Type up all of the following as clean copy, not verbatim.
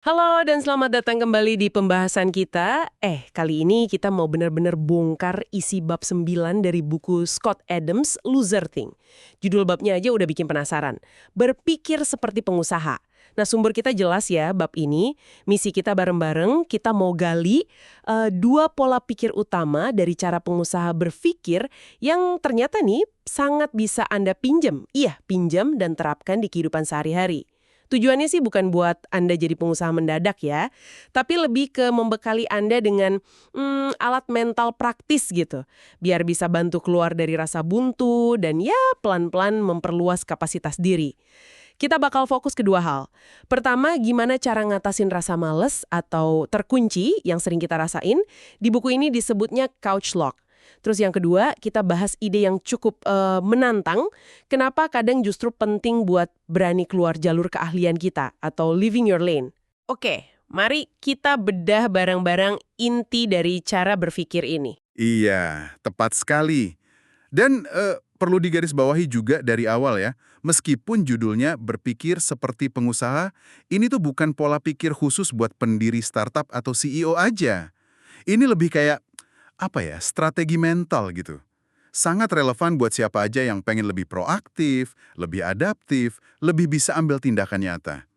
Halo dan selamat datang kembali di pembahasan kita. Kali ini kita mau benar-benar bongkar isi bab 9 dari buku Scott Adams, Loser Thing. Judul babnya aja udah bikin penasaran. Berpikir seperti pengusaha. Nah, sumber kita jelas ya bab ini. Misi kita bareng-bareng, kita mau gali dua pola pikir utama dari cara pengusaha berpikir yang ternyata nih sangat bisa Anda pinjam. Iya, pinjam dan terapkan di kehidupan sehari-hari. Tujuannya sih bukan buat Anda jadi pengusaha mendadak ya, tapi lebih ke membekali Anda dengan alat mental praktis gitu, biar bisa bantu keluar dari rasa buntu dan ya pelan-pelan memperluas kapasitas diri. Kita bakal fokus ke dua hal. Pertama, gimana cara ngatasin rasa males atau terkunci yang sering kita rasain. Di buku ini disebutnya couch lock. Terus yang kedua, kita bahas ide yang cukup menantang, kenapa kadang justru penting buat berani keluar jalur keahlian kita atau living your lane. Oke, mari kita bedah barang-barang inti dari cara berpikir ini. Iya, tepat sekali. Dan perlu digarisbawahi juga dari awal ya, meskipun judulnya berpikir seperti pengusaha, ini tuh bukan pola pikir khusus buat pendiri startup atau CEO aja. Ini lebih kayak, strategi mental gitu. Sangat relevan buat siapa aja yang pengen lebih proaktif, lebih adaptif, lebih bisa ambil tindakan nyata.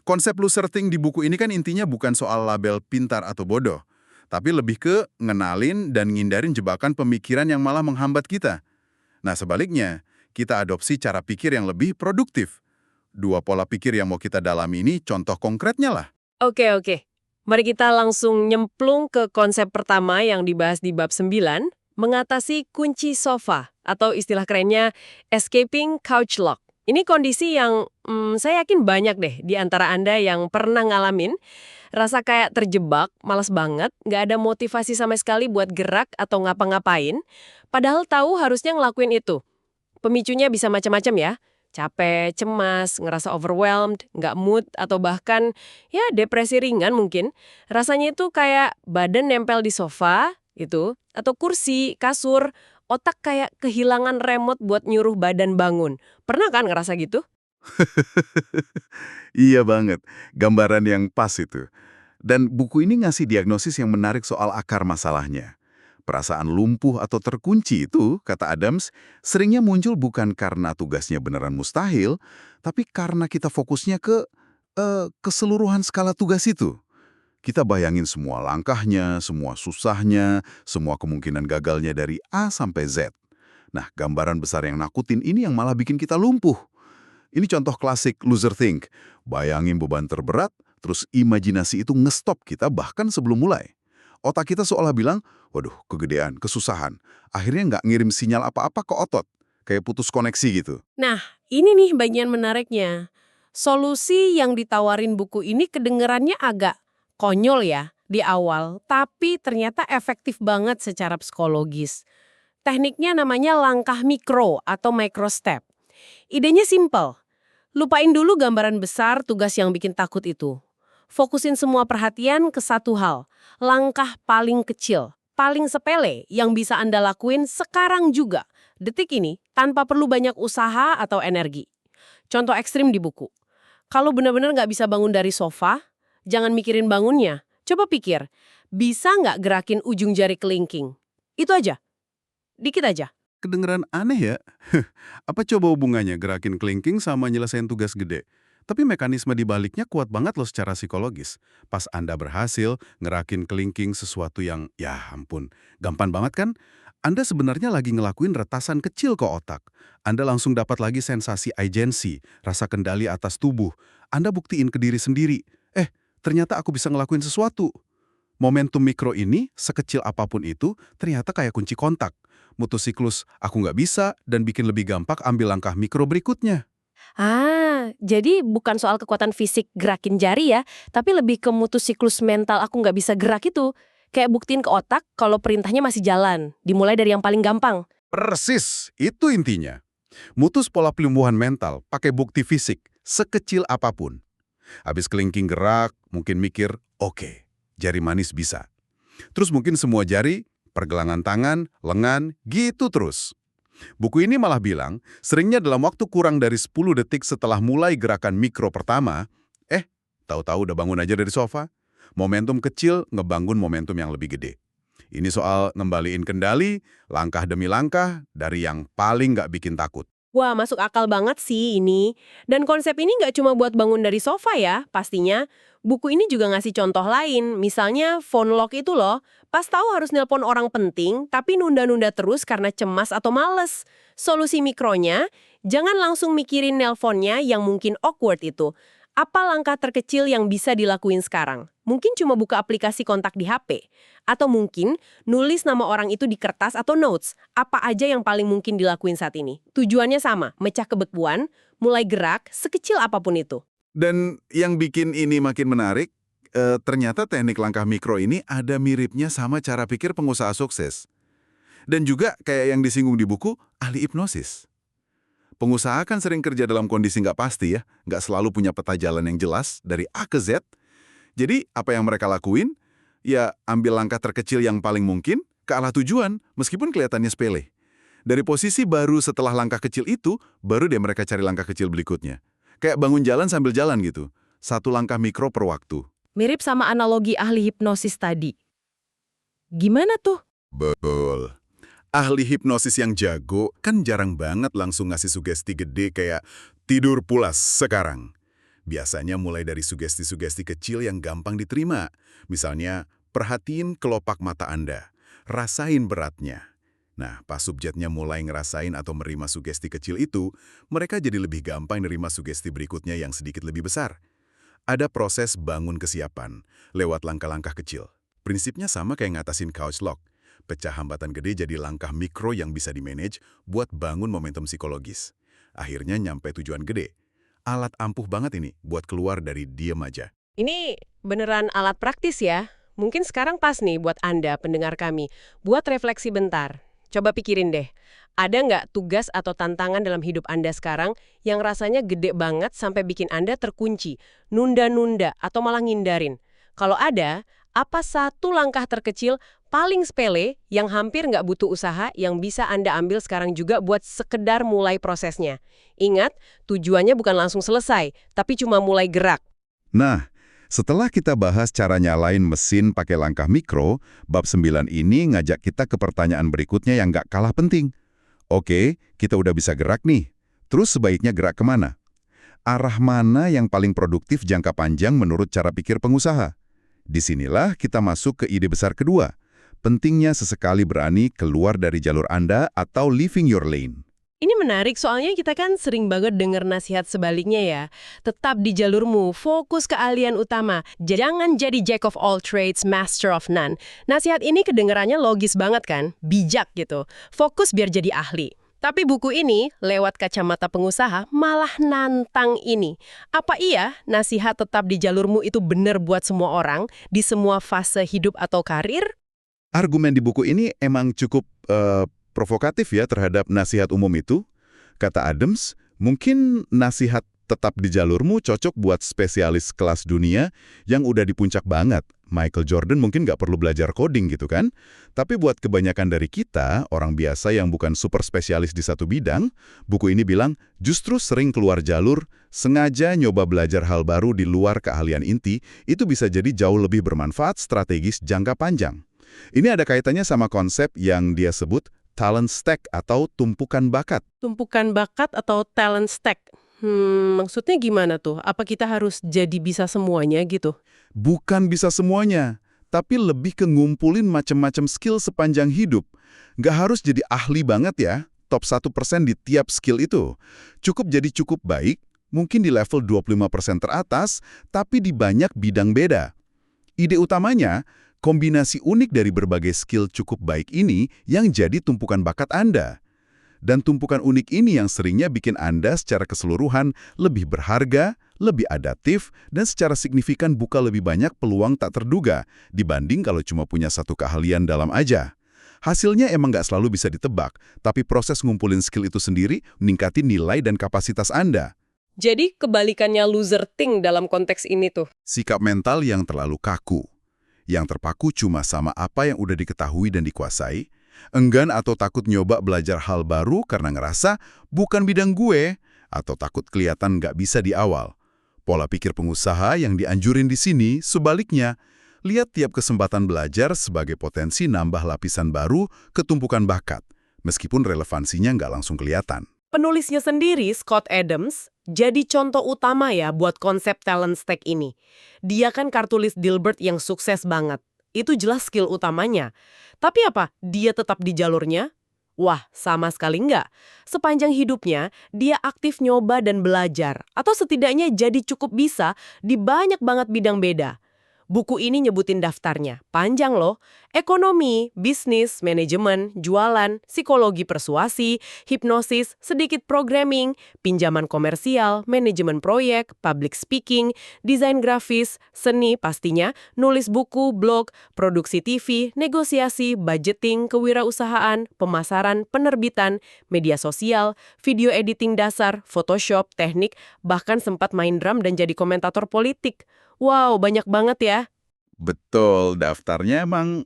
Konsep loser thing di buku ini kan intinya bukan soal label pintar atau bodoh, tapi lebih ke ngenalin dan ngindarin jebakan pemikiran yang malah menghambat kita. Nah sebaliknya, kita adopsi cara pikir yang lebih produktif. Dua pola pikir yang mau kita dalami ini contoh konkretnya lah. Oke. Mari kita langsung nyemplung ke konsep pertama yang dibahas di bab 9, mengatasi kunci sofa atau istilah kerennya escaping couch lock. Ini kondisi yang saya yakin banyak deh di antara Anda yang pernah ngalamin. Rasa kayak terjebak, malas banget, nggak ada motivasi sama sekali buat gerak atau ngapa-ngapain. Padahal tahu harusnya ngelakuin itu. Pemicunya bisa macam-macam ya. Capek, cemas, ngerasa overwhelmed, nggak mood, atau bahkan ya depresi ringan mungkin. Rasanya itu kayak badan nempel di sofa gitu, atau kursi, kasur, otak kayak kehilangan remote buat nyuruh badan bangun. Pernah kan ngerasa gitu? Iya banget, gambaran yang pas itu. Dan buku ini ngasih diagnosis yang menarik soal akar masalahnya. Perasaan lumpuh atau terkunci itu, kata Adams, seringnya muncul bukan karena tugasnya beneran mustahil, tapi karena kita fokusnya ke keseluruhan skala tugas itu. Kita bayangin semua langkahnya, semua susahnya, semua kemungkinan gagalnya dari A sampai Z. Nah, gambaran besar yang nakutin ini yang malah bikin kita lumpuh. Ini contoh klasik loser think. Bayangin beban terberat, terus imajinasi itu ngestop kita bahkan sebelum mulai. Otak kita seolah bilang, waduh, kegedean, kesusahan. Akhirnya nggak ngirim sinyal apa-apa ke otot. Kayak putus koneksi gitu. Nah, ini nih bagian menariknya. Solusi yang ditawarin buku ini kedengerannya agak konyol ya di awal, tapi ternyata efektif banget secara psikologis. Tekniknya namanya langkah mikro atau micro step. Idenya simple. Lupain dulu gambaran besar tugas yang bikin takut itu. Fokusin semua perhatian ke satu hal, langkah paling kecil, paling sepele yang bisa Anda lakuin sekarang juga, detik ini, tanpa perlu banyak usaha atau energi. Contoh ekstrim di buku. Kalau benar-benar nggak bisa bangun dari sofa, jangan mikirin bangunnya. Coba pikir, bisa nggak gerakin ujung jari kelingking? Itu aja, dikit aja. Kedengeran aneh ya? Apa coba hubungannya gerakin kelingking sama nyelesain tugas gede? Tapi mekanisme di baliknya kuat banget loh secara psikologis. Pas Anda berhasil ngerakin kelingking sesuatu yang, ya ampun, gampang banget kan? Anda sebenarnya lagi ngelakuin retasan kecil ke otak. Anda langsung dapat lagi sensasi agensi, rasa kendali atas tubuh. Anda buktiin ke diri sendiri, ternyata aku bisa ngelakuin sesuatu. Momentum mikro ini, sekecil apapun itu, ternyata kayak kunci kontak. Mutus siklus aku nggak bisa dan bikin lebih gampang ambil langkah mikro berikutnya. Jadi bukan soal kekuatan fisik gerakin jari ya, tapi lebih ke mutus siklus mental aku nggak bisa gerak itu. Kayak buktiin ke otak kalau perintahnya masih jalan, dimulai dari yang paling gampang. Persis, itu intinya. Mutus pola pelumpuhan mental pakai bukti fisik, sekecil apapun. Habis kelingking gerak, mungkin mikir, oke, jari manis bisa. Terus mungkin semua jari, pergelangan tangan, lengan, gitu terus. Buku ini malah bilang, seringnya dalam waktu kurang dari 10 detik setelah mulai gerakan mikro pertama, tahu-tahu udah bangun aja dari sofa. Momentum kecil ngebangun momentum yang lebih gede. Ini soal ngembaliin kendali, langkah demi langkah, dari yang paling nggak bikin takut. Wah, masuk akal banget sih ini. Dan konsep ini nggak cuma buat bangun dari sofa ya, pastinya. Buku ini juga ngasih contoh lain, misalnya phone lock itu loh. Pas tahu harus nelpon orang penting, tapi nunda-nunda terus karena cemas atau males. Solusi mikronya, jangan langsung mikirin nelponnya yang mungkin awkward itu. Apa langkah terkecil yang bisa dilakuin sekarang? Mungkin cuma buka aplikasi kontak di HP. Atau mungkin nulis nama orang itu di kertas atau notes. Apa aja yang paling mungkin dilakuin saat ini? Tujuannya sama, mecah kebekuan, mulai gerak, sekecil apapun itu. Dan yang bikin ini makin menarik, ternyata teknik langkah mikro ini ada miripnya sama cara pikir pengusaha sukses. Dan juga kayak yang disinggung di buku, ahli hipnosis. Pengusaha kan sering kerja dalam kondisi nggak pasti ya, nggak selalu punya peta jalan yang jelas dari A ke Z. Jadi apa yang mereka lakuin? Ya ambil langkah terkecil yang paling mungkin ke arah tujuan, meskipun kelihatannya sepele. Dari posisi baru setelah langkah kecil itu, baru deh mereka cari langkah kecil berikutnya. Kayak bangun jalan sambil jalan gitu. Satu langkah mikro per waktu. Mirip sama analogi ahli hipnosis tadi. Gimana tuh? Betul. Ahli hipnosis yang jago kan jarang banget langsung ngasih sugesti gede kayak tidur pulas sekarang. Biasanya mulai dari sugesti-sugesti kecil yang gampang diterima. Misalnya, perhatiin kelopak mata Anda, rasain beratnya. Nah, pas subjeknya mulai ngerasain atau menerima sugesti kecil itu, mereka jadi lebih gampang nerima sugesti berikutnya yang sedikit lebih besar. Ada proses bangun kesiapan lewat langkah-langkah kecil. Prinsipnya sama kayak ngatasin couch lock. Pecah hambatan gede jadi langkah mikro yang bisa dimanage buat bangun momentum psikologis. Akhirnya nyampe tujuan gede. Alat ampuh banget ini buat keluar dari diem aja. Ini beneran alat praktis ya? Mungkin sekarang pas nih buat Anda, pendengar kami, buat refleksi bentar. Coba pikirin deh, ada nggak tugas atau tantangan dalam hidup Anda sekarang yang rasanya gede banget sampai bikin Anda terkunci, nunda-nunda, atau malah ngindarin? Kalau ada, apa satu langkah terkecil paling sepele yang hampir nggak butuh usaha yang bisa Anda ambil sekarang juga buat sekedar mulai prosesnya? Ingat, tujuannya bukan langsung selesai, tapi cuma mulai gerak. Nah, setelah kita bahas cara nyalain mesin pakai langkah mikro, bab 9 ini ngajak kita ke pertanyaan berikutnya yang nggak kalah penting. Oke, kita udah bisa gerak nih. Terus sebaiknya gerak kemana? Arah mana yang paling produktif jangka panjang menurut cara pikir pengusaha? Disinilah kita masuk ke ide besar kedua. Pentingnya sesekali berani keluar dari jalur Anda atau leaving your lane. Ini menarik soalnya kita kan sering banget dengar nasihat sebaliknya ya. Tetap di jalurmu, fokus ke keahlian utama. Jangan jadi jack of all trades, master of none. Nasihat ini kedengarannya logis banget kan? Bijak gitu. Fokus biar jadi ahli. Tapi buku ini, lewat kacamata pengusaha, malah nantang ini. Apa iya nasihat tetap di jalurmu itu benar buat semua orang, di semua fase hidup atau karir? Argumen di buku ini emang cukup provokatif ya terhadap nasihat umum itu. Kata Adams, mungkin nasihat tetap di jalurmu cocok buat spesialis kelas dunia yang udah di puncak banget. Michael Jordan mungkin nggak perlu belajar coding gitu kan. Tapi buat kebanyakan dari kita, orang biasa yang bukan super spesialis di satu bidang, buku ini bilang justru sering keluar jalur, sengaja nyoba belajar hal baru di luar keahlian inti, itu bisa jadi jauh lebih bermanfaat strategis jangka panjang. Ini ada kaitannya sama konsep yang dia sebut talent stack atau tumpukan bakat. Tumpukan bakat atau talent stack? Maksudnya gimana tuh? Apa kita harus jadi bisa semuanya gitu? Bukan bisa semuanya, tapi lebih ke ngumpulin macam-macam skill sepanjang hidup. Nggak harus jadi ahli banget ya, top 1% di tiap skill itu. Cukup jadi cukup baik, mungkin di level 25% teratas, tapi di banyak bidang beda. Ide utamanya, kombinasi unik dari berbagai skill cukup baik ini yang jadi tumpukan bakat Anda. Dan tumpukan unik ini yang seringnya bikin Anda secara keseluruhan lebih berharga, lebih adaptif, dan secara signifikan buka lebih banyak peluang tak terduga dibanding kalau cuma punya satu keahlian dalam aja. Hasilnya emang nggak selalu bisa ditebak, tapi proses ngumpulin skill itu sendiri meningkatin nilai dan kapasitas Anda. Jadi kebalikannya loser thing dalam konteks ini tuh. Sikap mental yang terlalu kaku, yang terpaku cuma sama apa yang udah diketahui dan dikuasai, enggan atau takut nyoba belajar hal baru karena ngerasa bukan bidang gue, atau takut kelihatan nggak bisa di awal. Pola pikir pengusaha yang dianjurin di sini, sebaliknya, lihat tiap kesempatan belajar sebagai potensi nambah lapisan baru ke tumpukan bakat, meskipun relevansinya nggak langsung kelihatan. Penulisnya sendiri, Scott Adams, jadi contoh utama ya buat konsep talent stack ini. Dia kan kartulis Dilbert yang sukses banget. Itu jelas skill utamanya. Tapi apa? Dia tetap di jalurnya? Wah, sama sekali enggak. Sepanjang hidupnya, dia aktif nyoba dan belajar. Atau setidaknya jadi cukup bisa di banyak banget bidang beda. Buku ini nyebutin daftarnya. Panjang loh. Ekonomi, bisnis, manajemen, jualan, psikologi persuasi, hipnosis, sedikit programming, pinjaman komersial, manajemen proyek, public speaking, desain grafis, seni pastinya, nulis buku, blog, produksi TV, negosiasi, budgeting, kewirausahaan, pemasaran, penerbitan, media sosial, video editing dasar, Photoshop, teknik, bahkan sempat main drum dan jadi komentator politik. Wow, banyak banget ya. Betul, daftarnya emang,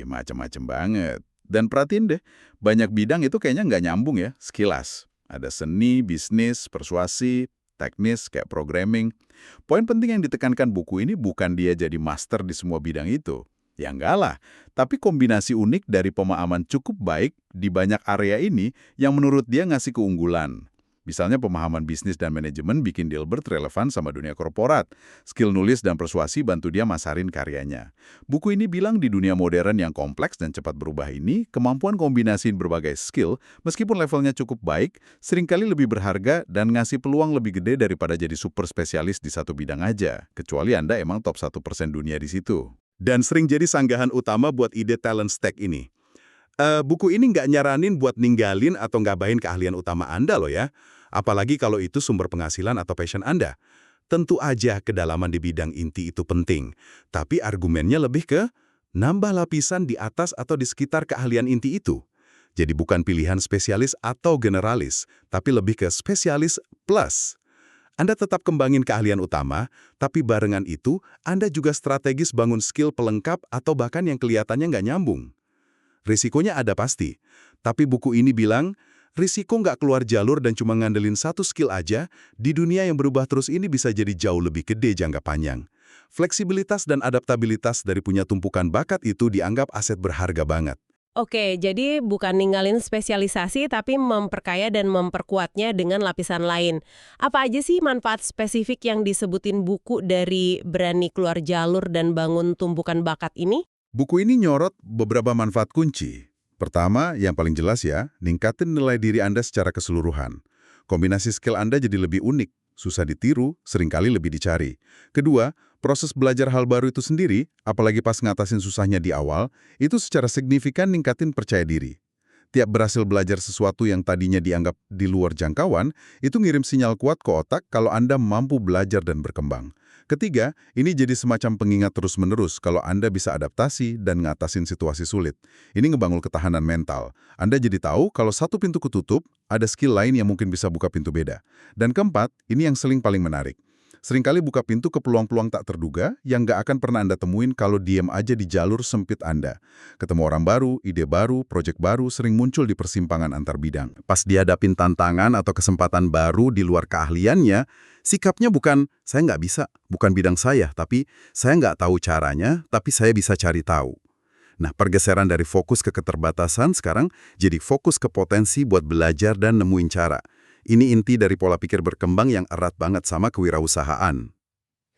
macam-macam banget. Dan perhatiin deh, banyak bidang itu kayaknya nggak nyambung ya, sekilas. Ada seni, bisnis, persuasi, teknis, kayak programming. Poin penting yang ditekankan buku ini bukan dia jadi master di semua bidang itu. Ya enggak lah, tapi kombinasi unik dari pemahaman cukup baik di banyak area ini yang menurut dia ngasih keunggulan. Misalnya pemahaman bisnis dan manajemen bikin Dilbert relevan sama dunia korporat. Skill nulis dan persuasi bantu dia masarin karyanya. Buku ini bilang di dunia modern yang kompleks dan cepat berubah ini, kemampuan kombinasiin berbagai skill, meskipun levelnya cukup baik, seringkali lebih berharga dan ngasih peluang lebih gede daripada jadi super spesialis di satu bidang aja. Kecuali Anda emang top 1% dunia di situ. Dan sering jadi sanggahan utama buat ide talent stack ini. Buku ini nggak nyaranin buat ninggalin atau ngabahin keahlian utama Anda loh ya. Apalagi kalau itu sumber penghasilan atau passion Anda. Tentu aja kedalaman di bidang inti itu penting. Tapi argumennya lebih ke nambah lapisan di atas atau di sekitar keahlian inti itu. Jadi bukan pilihan spesialis atau generalis, tapi lebih ke spesialis plus. Anda tetap kembangin keahlian utama, tapi barengan itu Anda juga strategis bangun skill pelengkap atau bahkan yang kelihatannya nggak nyambung. Risikonya ada pasti, tapi buku ini bilang, risiko nggak keluar jalur dan cuma ngandelin satu skill aja, di dunia yang berubah terus ini bisa jadi jauh lebih gede jangka panjang. Fleksibilitas dan adaptabilitas dari punya tumpukan bakat itu dianggap aset berharga banget. Oke, jadi bukan ninggalin spesialisasi tapi memperkaya dan memperkuatnya dengan lapisan lain. Apa aja sih manfaat spesifik yang disebutin buku dari berani keluar jalur dan bangun tumpukan bakat ini? Buku ini nyorot beberapa manfaat kunci. Pertama, yang paling jelas ya, ningkatin nilai diri Anda secara keseluruhan. Kombinasi skill Anda jadi lebih unik, susah ditiru, seringkali lebih dicari. Kedua, proses belajar hal baru itu sendiri, apalagi pas ngatasin susahnya di awal, itu secara signifikan ningkatin percaya diri. Tiap berhasil belajar sesuatu yang tadinya dianggap di luar jangkauan, itu ngirim sinyal kuat ke otak kalau Anda mampu belajar dan berkembang. Ketiga, ini jadi semacam pengingat terus-menerus kalau Anda bisa adaptasi dan ngatasin situasi sulit. Ini ngebangun ketahanan mental. Anda jadi tahu kalau satu pintu ketutup, ada skill lain yang mungkin bisa buka pintu beda. Dan keempat, ini yang paling menarik. Seringkali buka pintu ke peluang-peluang tak terduga yang nggak akan pernah Anda temuin kalau diam aja di jalur sempit Anda. Ketemu orang baru, ide baru, proyek baru sering muncul di persimpangan antar bidang. Pas dihadapin tantangan atau kesempatan baru di luar keahliannya, sikapnya bukan, saya nggak bisa, bukan bidang saya, tapi saya nggak tahu caranya, tapi saya bisa cari tahu. Nah, pergeseran dari fokus ke keterbatasan sekarang jadi fokus ke potensi buat belajar dan nemuin cara. Ini inti dari pola pikir berkembang yang erat banget sama kewirausahaan.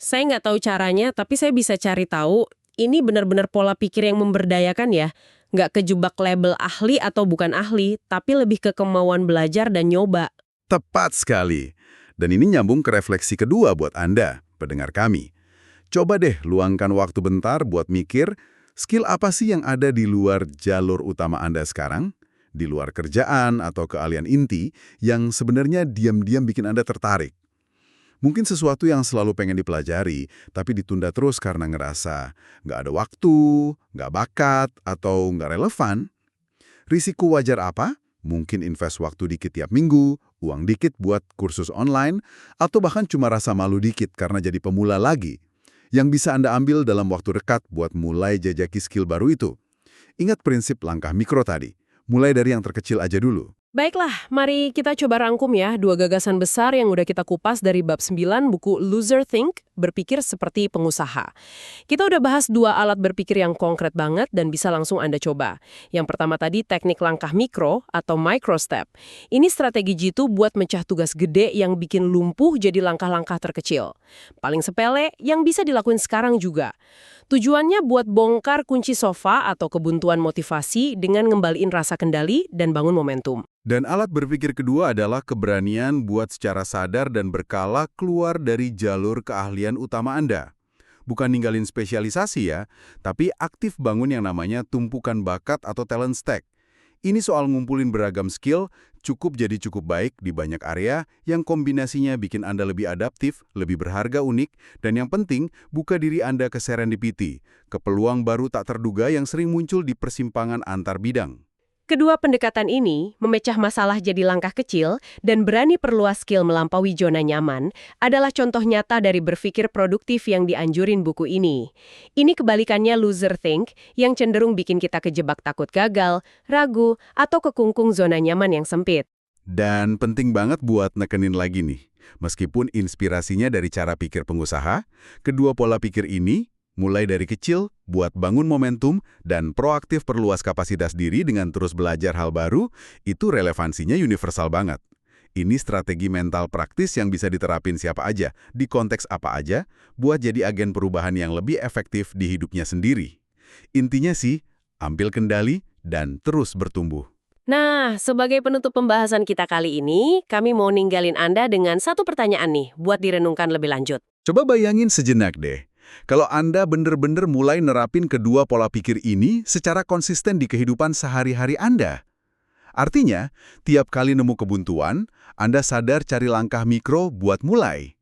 Saya nggak tahu caranya, tapi saya bisa cari tahu. Ini benar-benar pola pikir yang memberdayakan ya. Nggak kejebak label ahli atau bukan ahli, tapi lebih ke kemauan belajar dan nyoba. Tepat sekali. Dan ini nyambung ke refleksi kedua buat Anda, pendengar kami. Coba deh luangkan waktu bentar buat mikir, skill apa sih yang ada di luar jalur utama Anda sekarang? Di luar kerjaan atau keahlian inti yang sebenarnya diam-diam bikin Anda tertarik. Mungkin sesuatu yang selalu pengen dipelajari, tapi ditunda terus karena ngerasa nggak ada waktu, nggak bakat, atau nggak relevan. Risiko wajar apa? Mungkin invest waktu dikit tiap minggu, uang dikit buat kursus online, atau bahkan cuma rasa malu dikit karena jadi pemula lagi. Yang bisa Anda ambil dalam waktu dekat buat mulai jajaki skill baru itu. Ingat prinsip langkah mikro tadi. Mulai dari yang terkecil aja dulu. Baiklah, mari kita coba rangkum ya dua gagasan besar yang udah kita kupas dari bab 9 buku Loser Think, Berpikir Seperti Pengusaha. Kita udah bahas dua alat berpikir yang konkret banget dan bisa langsung Anda coba. Yang pertama tadi teknik langkah mikro atau micro step. Ini strategi jitu buat mecah tugas gede yang bikin lumpuh jadi langkah-langkah terkecil. Paling sepele yang bisa dilakuin sekarang juga. Tujuannya buat bongkar kunci sofa atau kebuntuan motivasi dengan ngembaliin rasa kendali dan bangun momentum. Dan alat berpikir kedua adalah keberanian buat secara sadar dan berkala keluar dari jalur keahlian utama Anda. Bukan ninggalin spesialisasi ya, tapi aktif bangun yang namanya tumpukan bakat atau talent stack. Ini soal ngumpulin beragam skill, cukup baik di banyak area yang kombinasinya bikin Anda lebih adaptif, lebih berharga unik, dan yang penting, buka diri Anda ke serendipity, ke peluang baru tak terduga yang sering muncul di persimpangan antar bidang. Kedua pendekatan ini, memecah masalah jadi langkah kecil dan berani perluas skill melampaui zona nyaman, adalah contoh nyata dari berpikir produktif yang dianjurin buku ini. Ini kebalikannya loser think, yang cenderung bikin kita kejebak takut gagal, ragu, atau kekungkung zona nyaman yang sempit. Dan penting banget buat nekenin lagi nih, meskipun inspirasinya dari cara pikir pengusaha, kedua pola pikir ini, mulai dari kecil, buat bangun momentum, dan proaktif perluas kapasitas diri dengan terus belajar hal baru, itu relevansinya universal banget. Ini strategi mental praktis yang bisa diterapin siapa aja, di konteks apa aja, buat jadi agen perubahan yang lebih efektif di hidupnya sendiri. Intinya sih, ambil kendali dan terus bertumbuh. Nah, sebagai penutup pembahasan kita kali ini, kami mau ninggalin Anda dengan satu pertanyaan nih, buat direnungkan lebih lanjut. Coba bayangin sejenak deh. Kalau Anda bener-bener mulai nerapin kedua pola pikir ini secara konsisten di kehidupan sehari-hari Anda. Artinya, tiap kali nemu kebuntuan, Anda sadar cari langkah mikro buat mulai.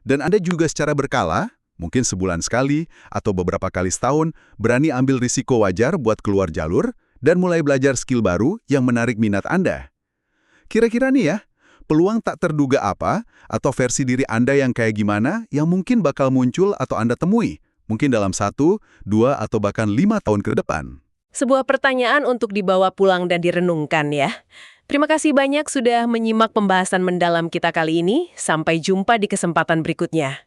Dan Anda juga secara berkala, mungkin sebulan sekali atau beberapa kali setahun, berani ambil risiko wajar buat keluar jalur dan mulai belajar skill baru yang menarik minat Anda. Kira-kira nih ya, peluang tak terduga apa atau versi diri Anda yang kayak gimana yang mungkin bakal muncul atau Anda temui, mungkin dalam 1, 2, atau bahkan 5 tahun ke depan. Sebuah pertanyaan untuk dibawa pulang dan direnungkan ya. Terima kasih banyak sudah menyimak pembahasan mendalam kita kali ini. Sampai jumpa di kesempatan berikutnya.